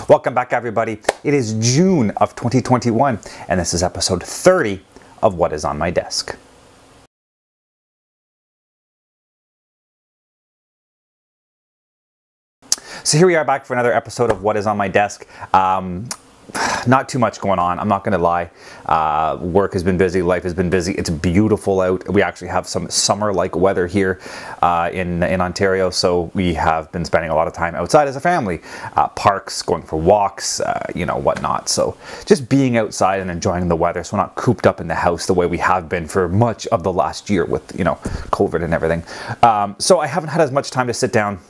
Welcome back, everybody. It is June of 2021, and this is episode 30 of What Is On My Desk. So here we are back for another episode of What Is On My Desk. Not too much going on, I'm not gonna lie. Work has been busy, life has been busy. It's beautiful out. We actually have some summer-like weather here in Ontario, so we have been spending a lot of time outside as a family. Parks, going for walks, whatnot. So just being outside and enjoying the weather, so we're not cooped up in the house the way we have been for much of the last year with, COVID and everything. So I haven't had as much time to sit down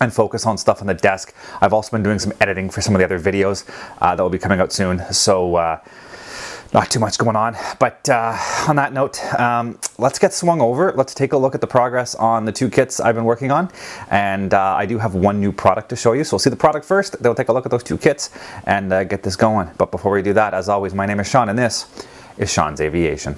and focus on stuff on the desk. I've also been doing some editing for some of the other videos that will be coming out soon, so not too much going on. But on that note, let's get swung over. Let's take a look at the progress on the two kits I've been working on, and I do have one new product to show you, so we'll see the product first, then we'll take a look at those two kits and get this going. But before we do that, as always, my name is Sean, and this is Sean's Aviation.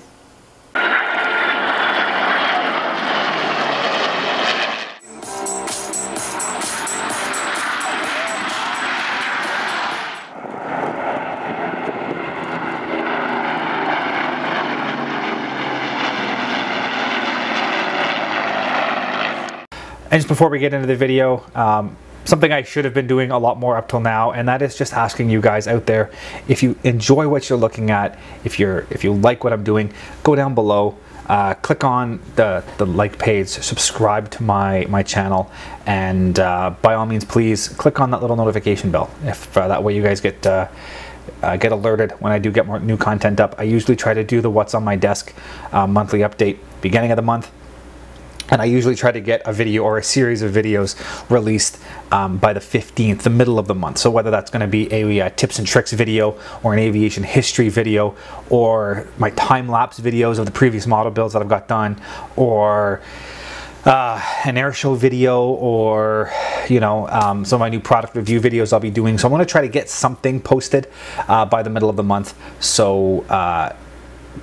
And just before we get into the video, something I should have been doing a lot more up till now, and that is just asking you guys out there, if you enjoy what you're looking at, if you like what I'm doing, go down below, click on the like page, subscribe to my channel, and by all means, please click on that little notification bell. If that way you guys get alerted when I do get more new content up. I usually try to do the What's on My Desk monthly update beginning of the month. And I usually try to get a video or a series of videos released by the 15th, the middle of the month. So whether that's going to be a tips and tricks video, or an aviation history video, or my time-lapse videos of the previous model builds that I've got done, or an air show video, or some of my new product review videos I'll be doing. So I'm going to try to get something posted by the middle of the month. So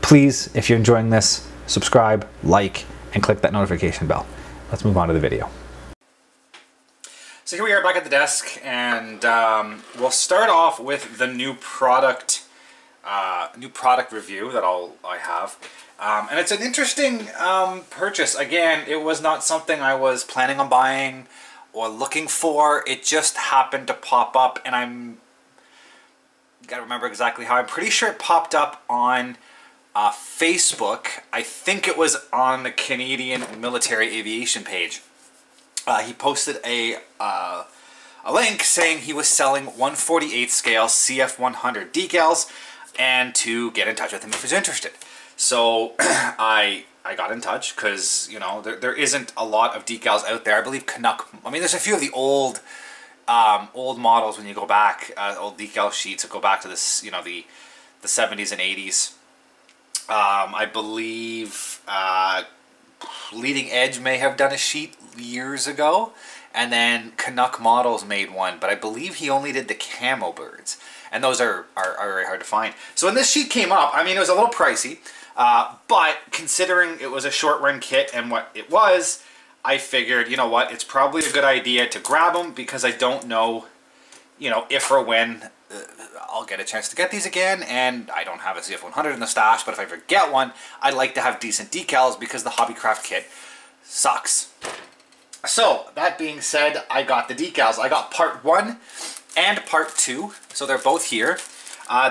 please, if you're enjoying this, subscribe, like, and click that notification bell. Let's move on to the video. So here we are back at the desk, and we'll start off with the new product review that I have. And it's an interesting purchase. Again, it was not something I was planning on buying or looking for. It just happened to pop up, and gotta remember exactly how. I'm pretty sure it popped up on Facebook. I think it was on the Canadian Military Aviation page. He posted a link saying he was selling 1/48 scale CF100 decals, and to get in touch with him if he's interested. So I got in touch because there isn't a lot of decals out there. I believe Canuck. I mean, there's a few of the old models when you go back, old decal sheets that go back to this, the 70s and 80s. I believe Leading Edge may have done a sheet years ago, and then Canuck Models made one, but I believe he only did the camo birds, and those are very hard to find. So when this sheet came up, I mean, it was a little pricey, but considering it was a short run kit and what it was, I figured, you know what, it's probably a good idea to grab them, because I don't know, if or when I'll get a chance to get these again, and I don't have a CF100 in the stash, but if I ever get one, I'd like to have decent decals because the Hobbycraft kit sucks. So, that being said, I got the decals. I got part 1 and part 2, so they're both here.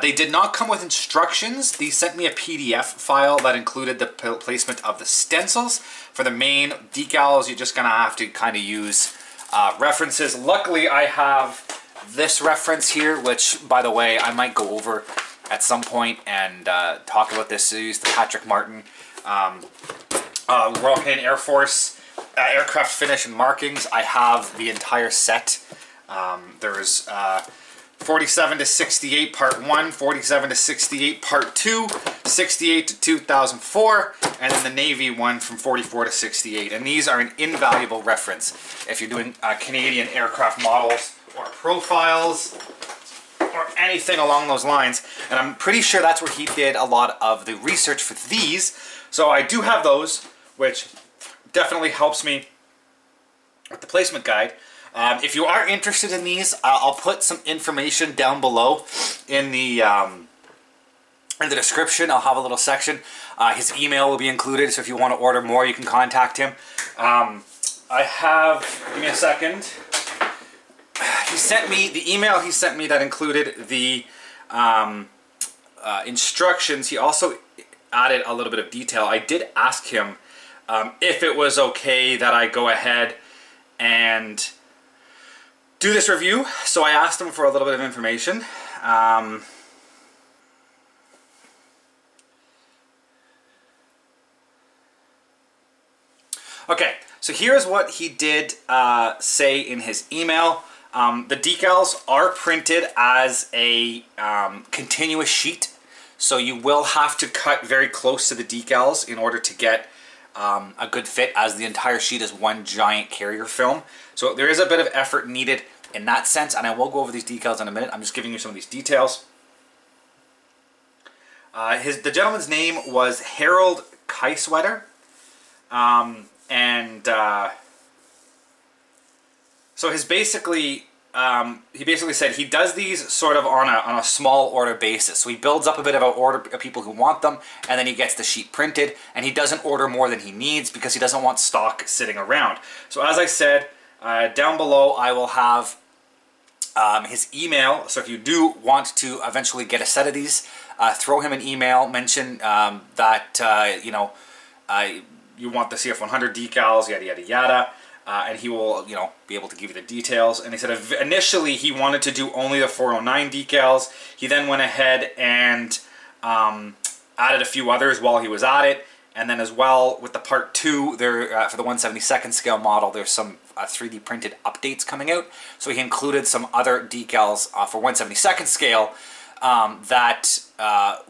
They did not come with instructions. They sent me a PDF file that included the placement of the stencils. For the main decals, you're just going to have to kind of use references. Luckily, I have this reference here, which, by the way, I might go over at some point and talk about this. I used the Patrick Martin Royal Canadian Air Force aircraft finish and markings. I have the entire set. There's 47 to 68 part 1, 47 to 68 part 2, 68 to 2004, and then the Navy one from 44 to 68. And these are an invaluable reference if you're doing Canadian aircraft models or profiles or anything along those lines. And I'm pretty sure that's where he did a lot of the research for these. So I do have those, which definitely helps me with the placement guide. If you are interested in these, I'll put some information down below in the description. I'll have a little section. His email will be included, so if you want to order more, you can contact him. I have, give me a second. He sent me, the email he sent me that included the instructions. He also added a little bit of detail. I did ask him if it was okay that I go ahead and do this review. So I asked him for a little bit of information. Okay, so here's what he did say in his email. The decals are printed as a continuous sheet, so you will have to cut very close to the decals in order to get a good fit, as the entire sheet is one giant carrier film. So there is a bit of effort needed in that sense, and I will go over these decals in a minute. I'm just giving you some of these details. The gentleman's name was Harold Keiswetter. So he basically said he does these sort of on a small order basis. So he builds up a bit of an order of people who want them, and then he gets the sheet printed, and he doesn't order more than he needs because he doesn't want stock sitting around. So as I said, down below I will have his email. So if you do want to eventually get a set of these, throw him an email, mention that you know, you want the CF100 decals, yada yada yada, and he will, you know, be able to give you the details. And he said initially he wanted to do only the 409 decals. He then went ahead and added a few others while he was at it. And then as well with the part 2, there for the 1/72nd scale model, there's some 3D printed updates coming out. So he included some other decals for 1/72nd scale that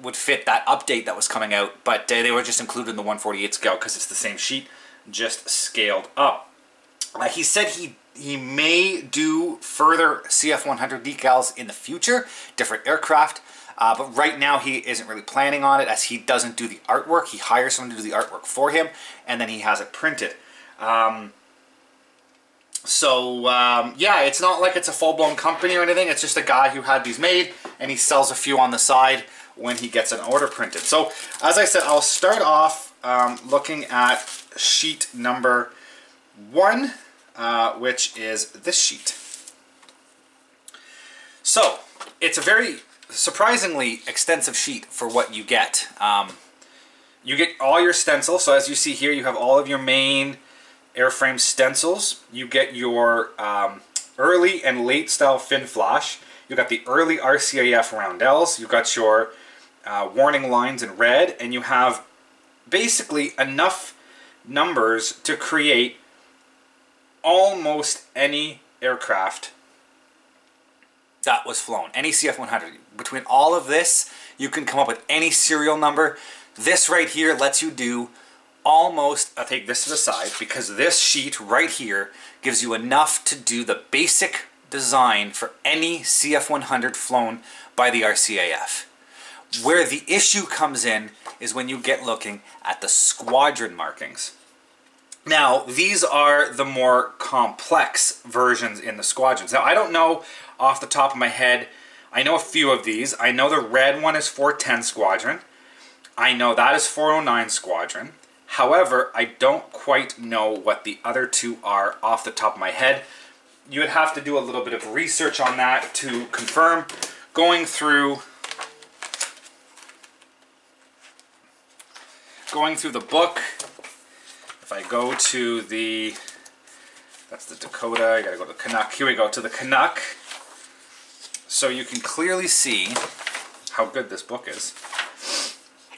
would fit that update that was coming out, but they were just included in the 1/48 scale because it's the same sheet, just scaled up. He said he may do further CF100 decals in the future, different aircraft, but right now he isn't really planning on it, as he doesn't do the artwork. He hires someone to do the artwork for him, and then he has it printed. Yeah, it's not like it's a full-blown company or anything. It's just a guy who had these made, and he sells a few on the side when he gets an order printed. So, as I said, I'll start off looking at sheet number 1, which is this sheet. So, it's a very surprisingly extensive sheet for what you get. You get all your stencils. So as you see here, you have all of your main airframe stencils. You get your early and late style fin flash. You got the early RCAF roundels. You got your warning lines in red, and you have basically enough numbers to create almost any aircraft that was flown, any CF100. Between all of this, you can come up with any serial number. This right here lets you do almost, I'll take this to the side, because this sheet right here gives you enough to do the basic design for any CF100 flown by the RCAF. Where the issue comes in is when you get looking at the squadron markings. Now, these are the more complex versions in the squadrons. Now, I don't know off the top of my head, I know a few of these. I know the red one is 410 Squadron. I know that is 409 Squadron. However, I don't quite know what the other two are off the top of my head. You would have to do a little bit of research on that to confirm. Going through the book, if I go to the, that's the Dakota, I gotta go to the Canuck. Here we go, to the Canuck. So you can clearly see how good this book is.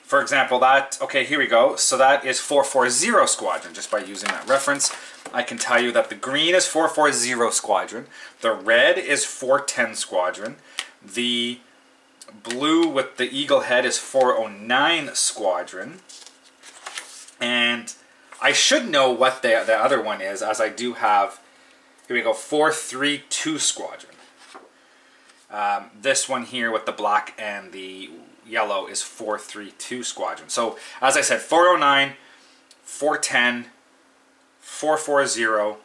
For example, that, okay, here we go. So that is 440 Squadron, just by using that reference. I can tell you that the green is 440 Squadron. The red is 410 Squadron. The blue with the eagle head is 409 Squadron. And I should know what the other one is, as I do have, here we go, 432 Squadron. This one here with the black and the yellow is 432 Squadron. So, as I said, 409, 410, 440,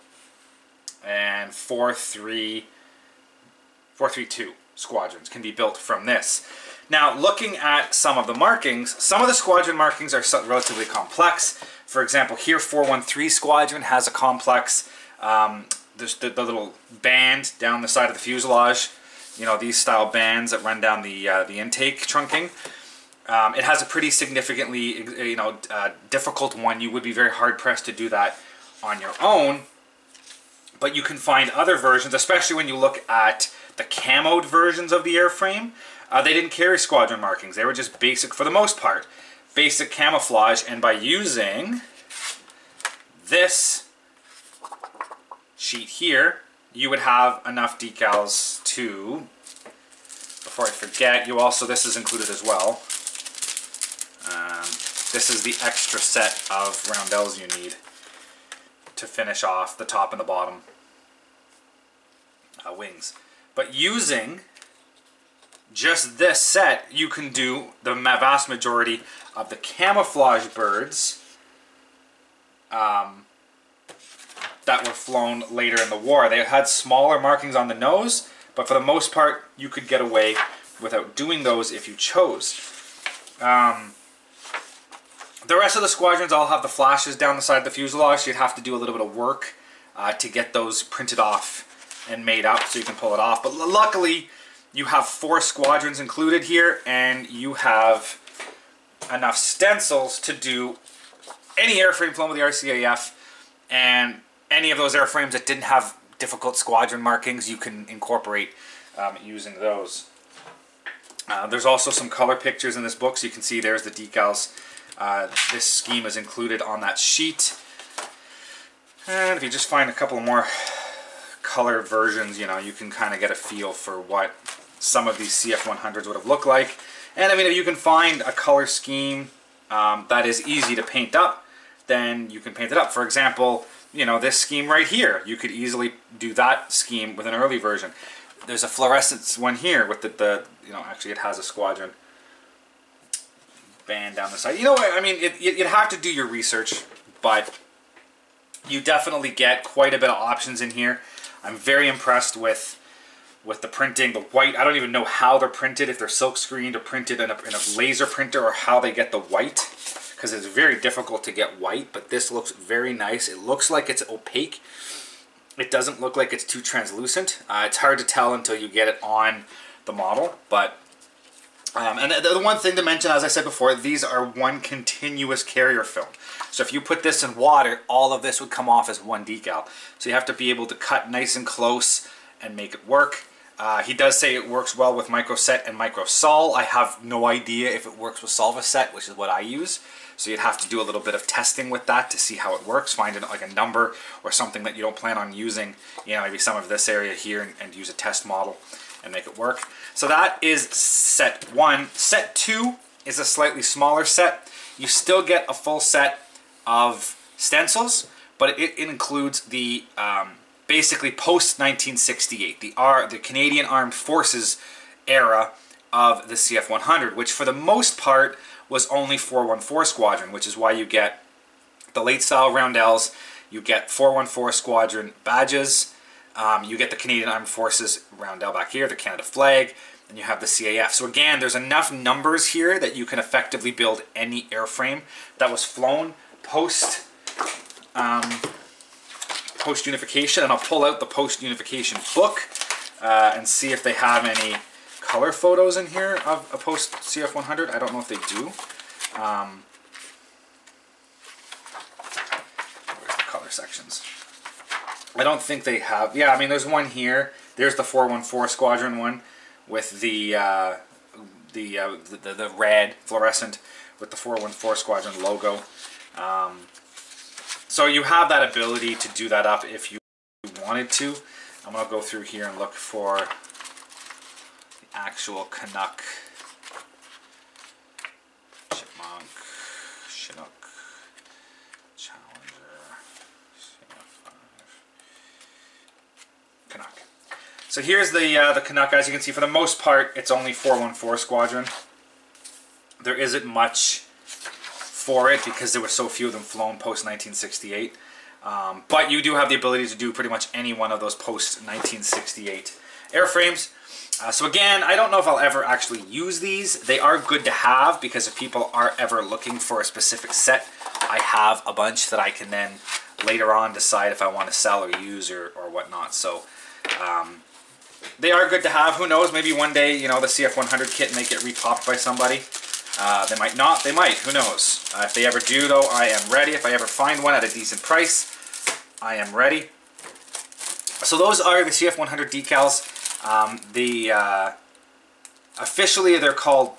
and 432 squadrons can be built from this. Now, looking at some of the markings, some of the squadron markings are relatively complex. For example, here 413 squadron has a complex, there's the little band down the side of the fuselage, you know, these style bands that run down the intake trunking. It has a pretty significantly, you know, difficult one. You would be very hard pressed to do that on your own. But you can find other versions, especially when you look at the camoed versions of the airframe. They didn't carry squadron markings. They were just basic, for the most part, basic camouflage. And by using this sheet here, you would have enough decals to, before I forget, you also, this is included as well. This is the extra set of roundels you need to finish off the top and the bottom wings. But using just this set, you can do the vast majority of the camouflage birds that were flown later in the war. They had smaller markings on the nose, but for the most part, you could get away without doing those if you chose. The rest of the squadrons all have the flashes down the side of the fuselage, so you'd have to do a little bit of work to get those printed off and made up so you can pull it off. But luckily, you have 4 squadrons included here, and you have enough stencils to do any airframe flown with the RCAF, and any of those airframes that didn't have difficult squadron markings, you can incorporate using those. There's also some color pictures in this book, so you can see there's the decals. This scheme is included on that sheet. And if you just find a couple more color versions, you know, you can kind of get a feel for what some of these CF100s would have looked like. And I mean, if you can find a color scheme that is easy to paint up, then you can paint it up. For example, you know, this scheme right here, you could easily do that scheme with an early version. There's a fluorescence one here with the you know, actually it has a squadron band down the side. You know what, I mean, you'd have to do your research, but you definitely get quite a bit of options in here. I'm very impressed with the printing. The white, I don't even know how they're printed, if they're silk screened or printed in a laser printer, or how they get the white, because it's very difficult to get white, but this looks very nice. It looks like it's opaque. It doesn't look like it's too translucent. It's hard to tell until you get it on the model, but and the one thing to mention, as I said before, these are one continuous carrier film. So if you put this in water, all of this would come off as one decal. So you have to be able to cut nice and close and make it work. He does say it works well with microset and microsol. I have no idea if it works with Solvaset, which is what I use. So you'd have to do a little bit of testing with that to see how it works. Find like a number or something that you don't plan on using, you know, maybe some of this area here, and use a test model and make it work. So that is set 1. Set 2 is a slightly smaller set. You still get a full set of stencils, but it includes the basically post-1968, the Canadian Armed Forces era of the CF100, which for the most part was only 414 Squadron, which is why you get the late style roundels, you get 414 Squadron badges, you get the Canadian Armed Forces roundel back here, the Canada flag, and you have the CAF. So again, there's enough numbers here that you can effectively build any airframe that was flown post-unification, and I'll pull out the post-unification book and see if they have any color photos in here of a post-CF100. I don't know if they do. Where's the color sections? I don't think they have. Yeah, I mean, there's one here. There's the 414 Squadron one with the red fluorescent with the 414 Squadron logo. So you have that ability to do that up if you wanted to. I'm going to go through here and look for the actual Canuck, Chipmunk, Chinook, Challenger, CF5, Canuck. So here's the Canuck. As you can see, for the most part, it's only 414 Squadron. There isn't much for it because there were so few of them flown post 1968. But you do have the ability to do pretty much any one of those post-1968 airframes. So again, I don't know if I'll ever actually use these. They are good to have because if people are ever looking for a specific set, I have a bunch that I can then later on decide if I want to sell or use or whatnot. So they are good to have. Who knows, maybe one day, you know, the CF100 kit may get retopped by somebody. They might not, they might, who knows. If they ever do though, I am ready. If I ever find one at a decent price, I am ready. So those are the CF100 decals. Officially they're called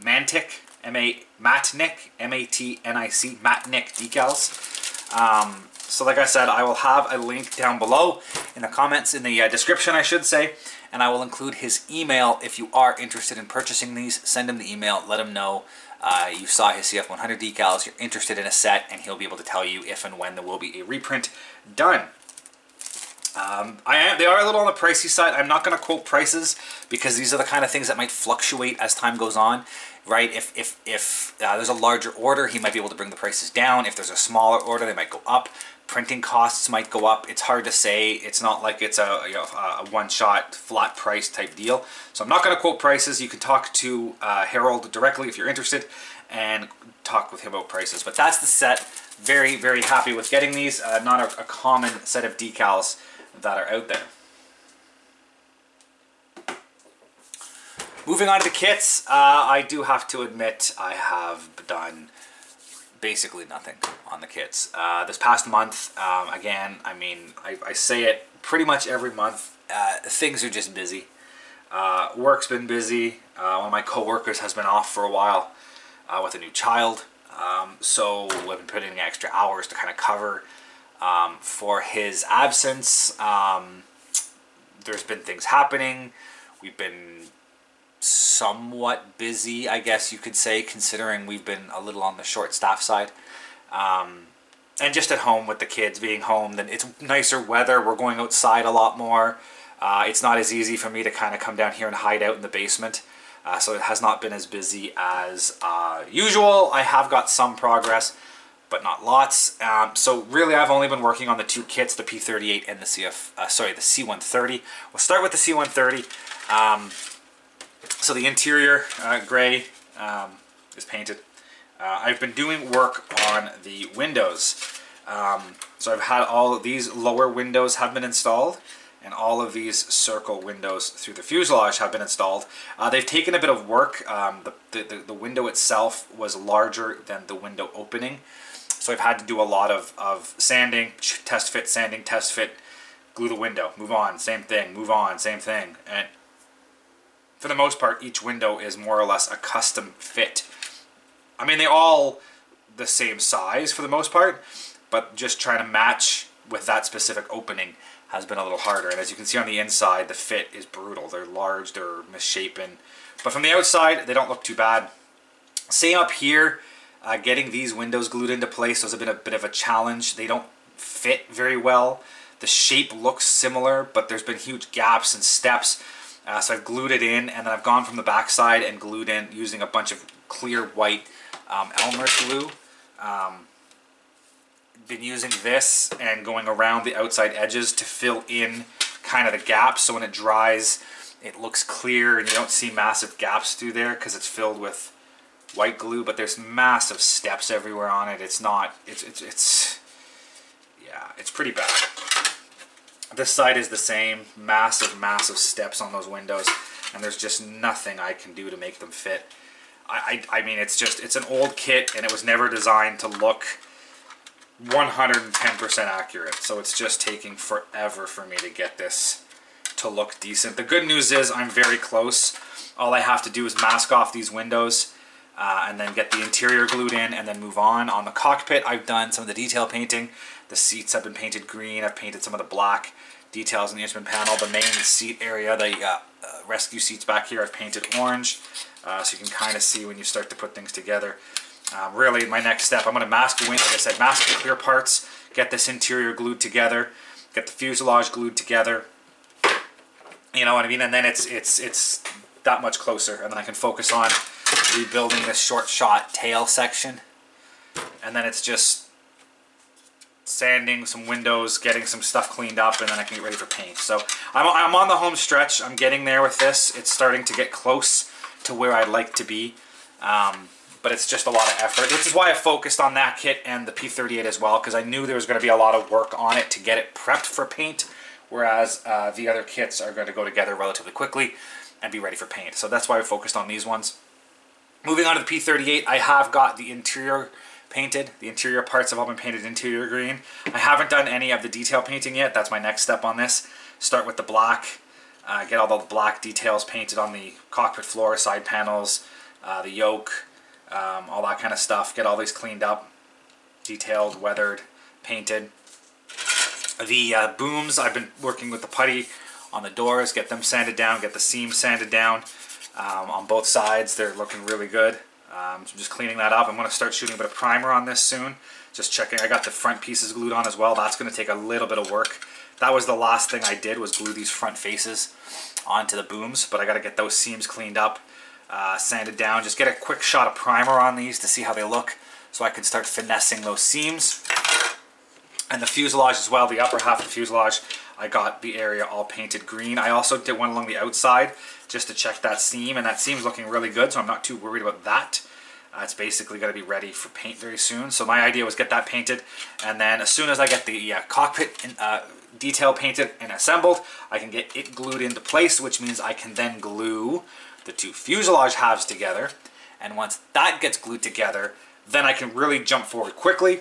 Mantic, Matnic, M-A-T-N-I-C, Matnic decals. So like I said, I will have a link down below in the comments, in the description I should say, and I will include his email. If you are interested in purchasing these, send him the email, let him know you saw his CF100 decals, you're interested in a set, and he'll be able to tell you if and when there will be a reprint done. They are a little on the pricey side. I'm not going to quote prices because these are the kind of things that might fluctuate as time goes on, right? If there's a larger order, he might be able to bring the prices down. If there's a smaller order, they might go up. Printing costs might go up. It's hard to say. It's not like it's a one-shot flat price type deal. So I'm not going to quote prices. You can talk to Harold directly if you're interested and talk with him about prices. But that's the set. Very, very happy with getting these. Not a common set of decals that are out there. Moving on to kits, I do have to admit I have done basically nothing on the kits. This past month, again, I mean, I say it pretty much every month, things are just busy. Work's been busy. One of my co-workers has been off for a while with a new child, so we've been putting in extra hours to kind of cover for his absence. There's been things happening. We've been somewhat busy, I guess you could say, considering we've been a little on the short staff side. And just at home with the kids being home, then it's nicer weather. We're going outside a lot more. It's not as easy for me to kind of come down here and hide out in the basement. So it has not been as busy as usual. I have got some progress, but not lots. So really I've only been working on the two kits, the P38 and the the C130. We'll start with the C130. So the interior gray is painted. I've been doing work on the windows. So I've had all of these lower windows have been installed, and all of these circle windows through the fuselage have been installed. They've taken a bit of work. The window itself was larger than the window opening. So I've had to do a lot of sanding, test fit, sanding, test fit, glue the window, move on, same thing, move on, same thing. And for the most part, each window is more or less a custom fit. I mean, they're all the same size for the most part, but just trying to match with that specific opening has been a little harder. And as you can see on the inside, the fit is brutal. They're large, they're misshapen. But from the outside, they don't look too bad. Same up here. Getting these windows glued into place has been a bit of a challenge. They don't fit very well. The shape looks similar, but there's been huge gaps and steps. So I've glued it in, and then I've gone from the back side and glued in using a bunch of clear white Elmer glue. Been using this and going around the outside edges to fill in kind of the gaps, so when it dries it looks clear and you don't see massive gaps through there because it's filled with white glue. But there's massive steps everywhere on it. It's pretty bad. This side is the same, massive steps on those windows, and there's just nothing I can do to make them fit. I mean, it's an old kit, and it was never designed to look 110% accurate, so it's just taking forever for me to get this to look decent. The good news is I'm very close. All I have to do is mask off these windows and then get the interior glued in and then move on. On the cockpit, I've done some of the detail painting. The seats have been painted green. I've painted some of the black details in the instrument panel. The main seat area, the rescue seats back here, I've painted orange. So you can kind of see when you start to put things together. Really, my next step, I'm going to mask the window, like I said, mask the clear parts, get this interior glued together, get the fuselage glued together. You know what I mean? And then it's that much closer, and then I can focus on rebuilding this short shot tail section. And then it's sanding some windows, getting some stuff cleaned up, and then I can get ready for paint. So I'm on the home stretch. I'm getting there with this. It's starting to get close to where I'd like to be. But it's just a lot of effort, which is why I focused on that kit and the P38 as well, because I knew there was going to be a lot of work on it to get it prepped for paint, whereas the other kits are going to go together relatively quickly and be ready for paint. So that's why I focused on these ones. Moving on to the P38, I have got the interior painted. The interior parts have all been painted interior green. I haven't done any of the detail painting yet. That's my next step on this. Start with the black, get all the black details painted on the cockpit floor, side panels, the yoke, all that kind of stuff. Get all these cleaned up, detailed, weathered, painted. The booms, I've been working with the putty on the doors, get them sanded down, get the seams sanded down on both sides. They're looking really good. So I'm just cleaning that up. I'm going to start shooting a bit of primer on this soon. Just checking. I got the front pieces glued on as well. That's going to take a little bit of work. That was the last thing I did, was glue these front faces onto the booms, but I got to get those seams cleaned up, sanded down. Just get a quick shot of primer on these to see how they look, so I can start finessing those seams. And the fuselage as well, the upper half of the fuselage, I got the area all painted green. I also did one along the outside just to check that seam, and that seam's looking really good, so I'm not too worried about that. It's basically going to be ready for paint very soon. So my idea was get that painted, and then as soon as I get the cockpit detail painted and assembled, I can get it glued into place, which means I can then glue the two fuselage halves together. And once that gets glued together, then I can really jump forward quickly,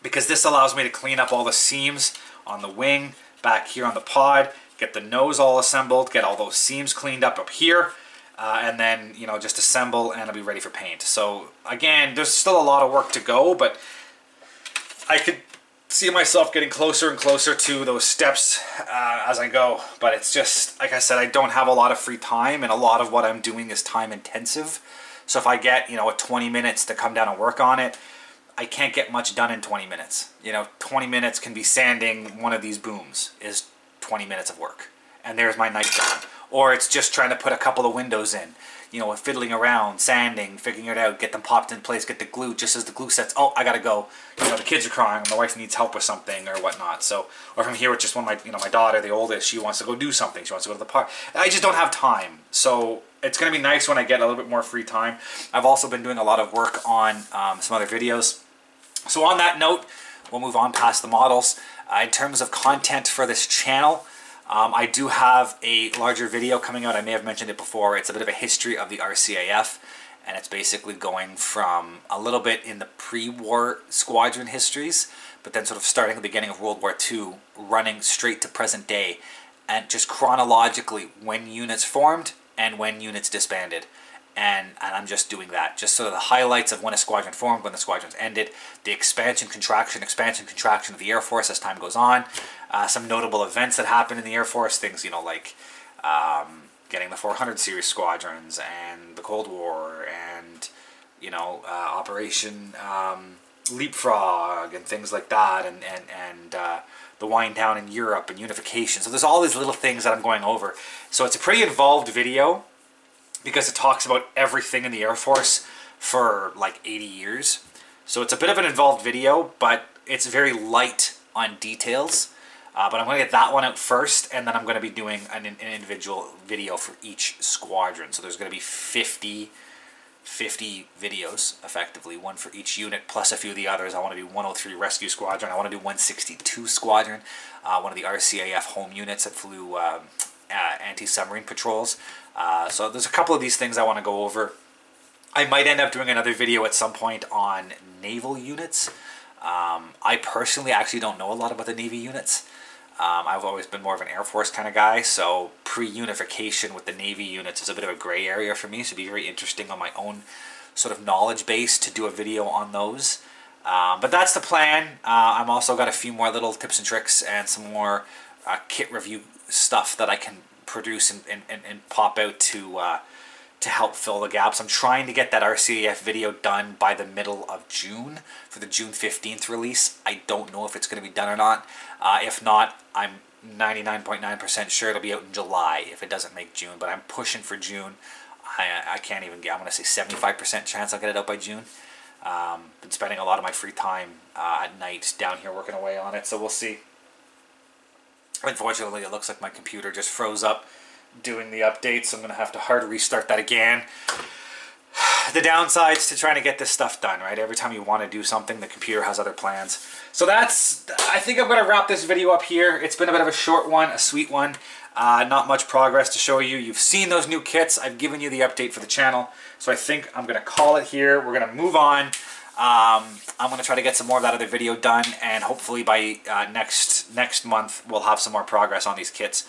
because this allows me to clean up all the seams on the wing, back here on the pod, get the nose all assembled, get all those seams cleaned up here, and then, you know, just assemble and I'll be ready for paint. So again, there's still a lot of work to go, but I could see myself getting closer and closer to those steps as I go. But it's just, like I said, I don't have a lot of free time, and a lot of what I'm doing is time intensive. So if I get, you know, 20 minutes to come down and work on it, I can't get much done in 20 minutes. You know, 20 minutes can be sanding one of these booms is 20 minutes of work. And there's my night done. Or it's just trying to put a couple of windows in. You know, fiddling around, sanding, figuring it out, get them popped in place, get the glue, just as the glue sets, oh, I gotta go. You know, the kids are crying, my wife needs help with something or whatnot. So, or from here with just one of my, you know, my daughter, the oldest, she wants to go do something. She wants to go to the park. I just don't have time. So it's gonna be nice when I get a little bit more free time. I've also been doing a lot of work on some other videos. So on that note, we'll move on past the models. In terms of content for this channel, I do have a larger video coming out. I may have mentioned it before. It's a bit of a history of the RCAF, and it's basically going from a little bit in the pre-war squadron histories, but then sort of starting at the beginning of World War II, running straight to present day, and just chronologically when units formed and when units disbanded. And I'm just doing that, just sort of the highlights of when a squadron formed, when the squadrons ended, the expansion, contraction of the Air Force as time goes on, some notable events that happened in the Air Force, things, you know, like getting the 400 series squadrons and the Cold War and, you know, Operation Leapfrog and things like that, and the wind down in Europe and unification. So there's all these little things that I'm going over. So it's a pretty involved video, because it talks about everything in the Air Force for like 80 years. So it's a bit of an involved video, but it's very light on details. But I'm going to get that one out first, and then I'm going to be doing an individual video for each squadron. So there's going to be 50 videos, effectively, one for each unit, plus a few of the others. I want to do 103 Rescue Squadron. I want to do 162 Squadron, one of the RCAF home units that flew anti-submarine patrols. So there's a couple of these things I want to go over. I might end up doing another video at some point on naval units. I personally actually don't know a lot about the Navy units. I've always been more of an Air Force kind of guy, so pre-unification with the Navy units is a bit of a gray area for me, so it'd be very interesting on my own sort of knowledge base to do a video on those. But that's the plan. I've also got a few more little tips and tricks and some more kit review stuff that I can produce and pop out to help fill the gaps. I'm trying to get that RCAF video done by the middle of June for the June 15th release. I don't know if it's going to be done or not. If not, I'm 99.9% sure it'll be out in July if it doesn't make June, but I'm pushing for June. I can't even get, I'm going to say 75% chance I'll get it out by June. Been spending a lot of my free time at night down here working away on it, so we'll see. Unfortunately, it looks like my computer just froze up doing the update, so I'm going to have to hard restart that again. The downsides to trying to get this stuff done, right? Every time you want to do something, the computer has other plans. So that's, I think I'm going to wrap this video up here. It's been a bit of a short one, a sweet one. Not much progress to show you. You've seen those new kits. I've given you the update for the channel. So I think I'm going to call it here. We're going to move on. I'm going to try to get some more of that other video done, and hopefully by next month we'll have some more progress on these kits,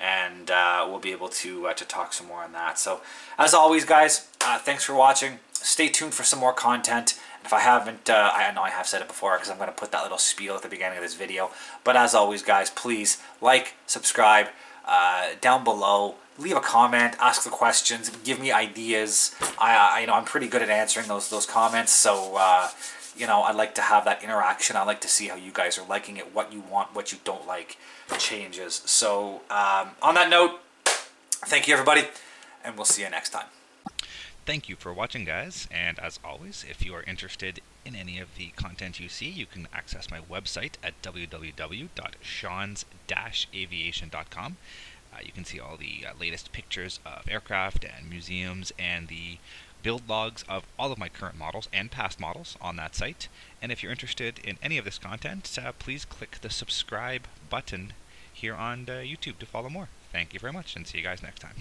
and we'll be able to talk some more on that. So as always, guys, thanks for watching. Stay tuned for some more content. And if I haven't, I know I have said it before because I'm going to put that little spiel at the beginning of this video. But as always, guys, please like, subscribe, down below, leave a comment, ask the questions, give me ideas. You know, I'm pretty good at answering those comments, so you know, I'd like to have that interaction. I'd like to see how you guys are liking it, what you want, what you don't like, changes. So on that note, thank you everybody, and we'll see you next time. Thank you for watching, guys, and as always, if you are interested in any of the content you see, you can access my website at www.seans-aviation.com. You can see all the latest pictures of aircraft and museums and the build logs of all of my current models and past models on that site. And if you're interested in any of this content, please click the subscribe button here on YouTube to follow more. Thank you very much, and see you guys next time.